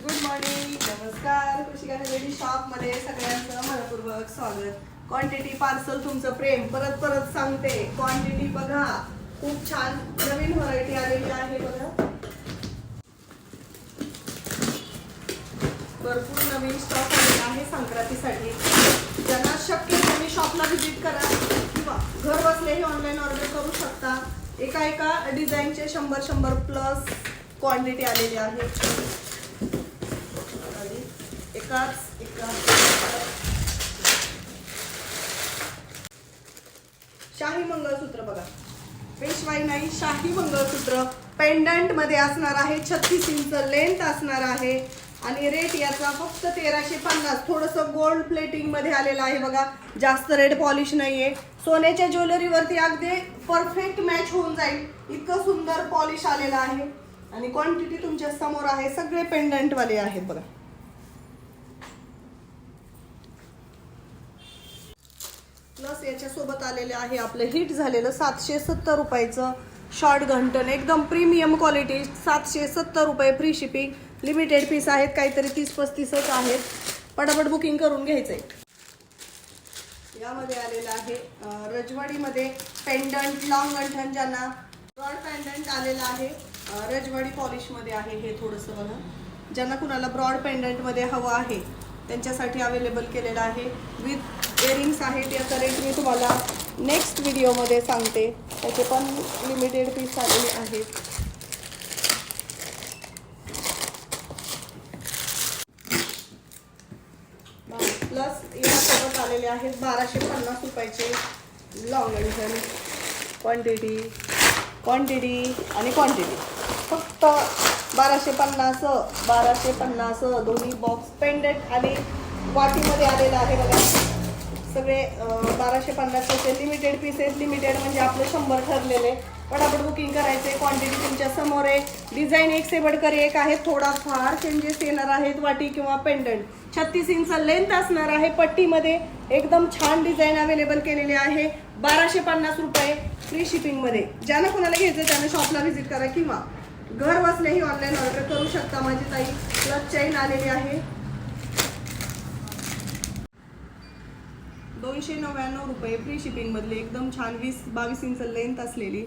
Good morning, नमस्कार. कृषिका ready shop मध्ये सगळ्यांचं मनपूर्वक स्वागत. क्वांटिटी पार्सल तुमचं प्रेम. परत परत सांगते, क्वांटिटी बघा, खूप छान नवीन व्हरायटी आलेली आहे बघा. भरपूर नवीन स्टॉक आलेला आहे संक्रांतीसाठी. ज्यांना शक्य त्यांनी शॉपला व्हिजिट करा किंवा घर बसलेही ऑनलाईन ऑर्डर करू शकता. एका डिझाईनचे 100 प्लस क्वांटिटी आलेली आहे. शाही मंगळसूत्र बघा, पेशवाई नाही, शाही मंगळसूत्र पेंडंट मध्ये असणार आहे. 36 इंच लेंथ असणार आहे आणि रेट याचा फक्त 1350. थोडस गोल्ड प्लेटिंग मध्ये आलेला आहे बघा. जास्त रेड पॉलिश नाहीये. सोन्याच्या ज्वेलरीवरती अगदी परफेक्ट मॅच होऊन जाईल इतकं सुंदर पॉलिश आलेला आहे. आणि क्वांटिटी तुमच्या समोर आहे. सगळे पेंडंट वाले आहेत बघा. प्लस याच्या सोबत आलेले आहे आपलं हिट झालेलं 770 रुपयाचं शॉर्ट घंटन, एकदम प्रीमियम क्वालिटी. 770 रुपये, फ्री शिपिंग. लिमिटेड पीस आहेत, काहीतरी 30-35च आहेत. पटापट बुकिंग करून घ्यायचंय. यामध्ये आलेलं आहे रजवाडीमध्ये पेंडंट लॉंग गंठन, ज्यांना ब्रॉड पेंडंट आलेलं आहे. रजवाडी पॉलिश मध्ये आहे हे थोडंसं बघा. ज्यांना कुणाला ब्रॉड पेंडंट मध्ये हवं आहे त्यांच्यासाठी अवेलेबल केलेलं आहे. विथ इयरिंग्स आहेत. याचा रेट मी तुम्हाला नेक्स्ट व्हिडिओमध्ये सांगते. त्याचे पण लिमिटेड पीस आलेले आहेत. प्लस यासोबत आलेले आहेत 1250 रुपयाचे लॉंग गंठन. क्वांटिटी आणि क्वांटिटी फक्त 1250 दोन्ही बॉक्स पेंडंट आणि वाटीमध्ये आलेला आहे बघा. सगळे 1250चे लिमिटेड पीसेस. लिमिटेड म्हणजे आपलं 100 ठरलेले. पटापट बुकिंग करायचे. क्वांटिटी तुमच्या समोर आहे. डिझाईन एक से बढ़कर एक आहे. थोडाफार चेंजेस येणार आहेत. वाटी किंवा पेंडंट 36 इंच लेंथ असणार आहे. पट्टीमध्ये एकदम छान डिझाईन अवेलेबल केलेले आहे. 1250 रुपये, फ्री शिपिंग मध्ये. ज्यांना कोणाला घ्यायचं त्याने शॉपला व्हिजिट करा किंवा घर बसलेही ऑनलाईन ऑर्डर करू शकता. माझी ताई प्लस चेन आलेली आहे 299 रुपये, फ्री शिपिंग मधले. एकदम छान 20-22 इंच लेंथ असलेली